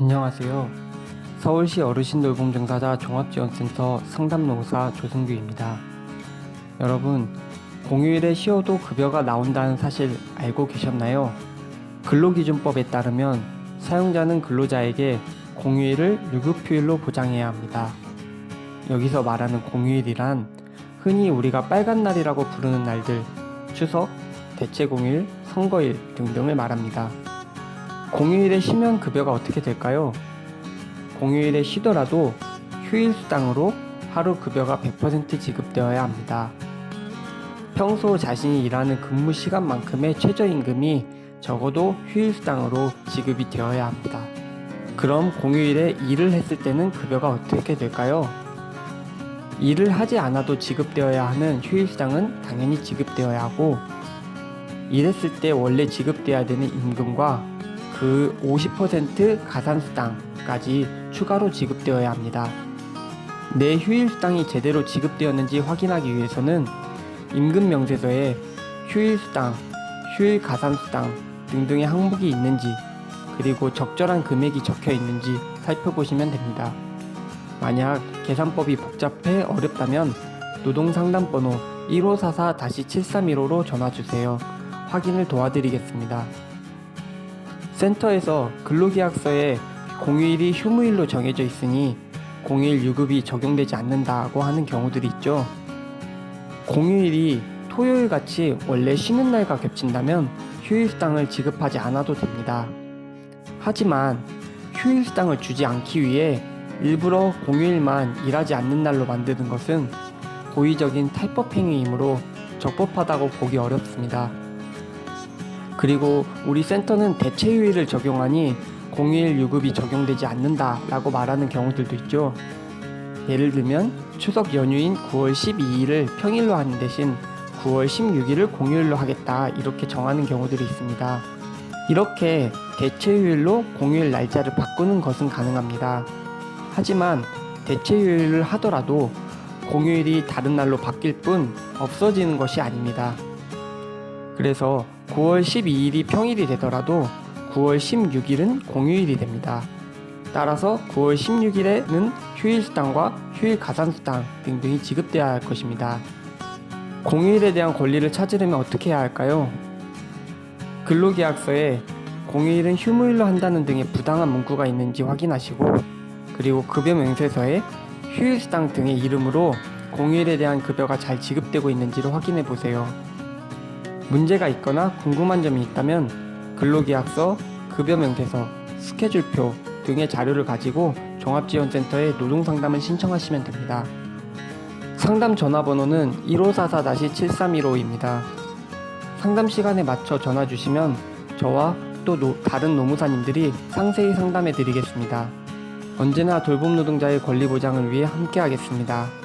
안녕하세요. 서울시 어르신돌봄종사자 종합지원센터 상담노무사 조승규입니다. 여러분, 공휴일에 쉬어도 급여가 나온다는 사실 알고 계셨나요? 근로기준법에 따르면 사용자는 근로자에게 공휴일을 유급휴일로 보장해야 합니다. 여기서 말하는 공휴일이란 흔히 우리가 빨간 날이라고 부르는 날들, 추석, 대체공휴일, 선거일 등등을 말합니다. 공휴일에 쉬면 급여가 어떻게 될까요? 공휴일에 쉬더라도 휴일수당으로 하루 급여가 100% 지급되어야 합니다. 평소 자신이 일하는 근무 시간만큼의 최저임금이 적어도 휴일수당으로 지급이 되어야 합니다. 그럼 공휴일에 일을 했을 때는 급여가 어떻게 될까요? 일을 하지 않아도 지급되어야 하는 휴일수당은 당연히 지급되어야 하고, 일했을 때 원래 지급돼야 되는 임금과 그 50% 가산수당까지 추가로 지급되어야 합니다. 내 휴일수당이 제대로 지급되었는지 확인하기 위해서는 임금명세서에 휴일수당, 휴일가산수당 등등의 항목이 있는지, 그리고 적절한 금액이 적혀 있는지 살펴보시면 됩니다. 만약 계산법이 복잡해 어렵다면 노동상담번호 1544-7315로 전화주세요. 확인을 도와드리겠습니다. 센터에서 근로계약서에 공휴일이 휴무일로 정해져 있으니 공휴일 유급이 적용되지 않는다고 하는 경우들이 있죠. 공휴일이 토요일같이 원래 쉬는 날과 겹친다면 휴일수당을 지급하지 않아도 됩니다. 하지만 휴일수당을 주지 않기 위해 일부러 공휴일만 일하지 않는 날로 만드는 것은 고의적인 탈법행위이므로 적법하다고 보기 어렵습니다. 그리고 우리 센터는 대체휴일을 적용하니 공휴일 유급이 적용되지 않는다라고 말하는 경우들도 있죠. 예를 들면 추석 연휴인 9월 12일을 평일로 하는 대신 9월 16일을 공휴일로 하겠다 이렇게 정하는 경우들이 있습니다. 이렇게 대체휴일로 공휴일 날짜를 바꾸는 것은 가능합니다. 하지만 대체휴일을 하더라도 공휴일이 다른 날로 바뀔 뿐 없어지는 것이 아닙니다. 그래서 9월 12일이 평일이 되더라도 9월 16일은 공휴일이 됩니다. 따라서 9월 16일에는 휴일수당과 휴일가산수당 등등이 지급되어야 할 것입니다. 공휴일에 대한 권리를 찾으려면 어떻게 해야 할까요? 근로계약서에 공휴일은 휴무일로 한다는 등의 부당한 문구가 있는지 확인하시고, 그리고 급여명세서에 휴일수당 등의 이름으로 공휴일에 대한 급여가 잘 지급되고 있는지를 확인해 보세요. 문제가 있거나 궁금한 점이 있다면 근로계약서, 급여명세서, 스케줄표 등의 자료를 가지고 종합지원센터에 노동상담을 신청하시면 됩니다. 상담 전화번호는 1544-7315입니다. 상담 시간에 맞춰 전화 주시면 저와 또 다른 노무사님들이 상세히 상담해 드리겠습니다. 언제나 돌봄 노동자의 권리 보장을 위해 함께 하겠습니다.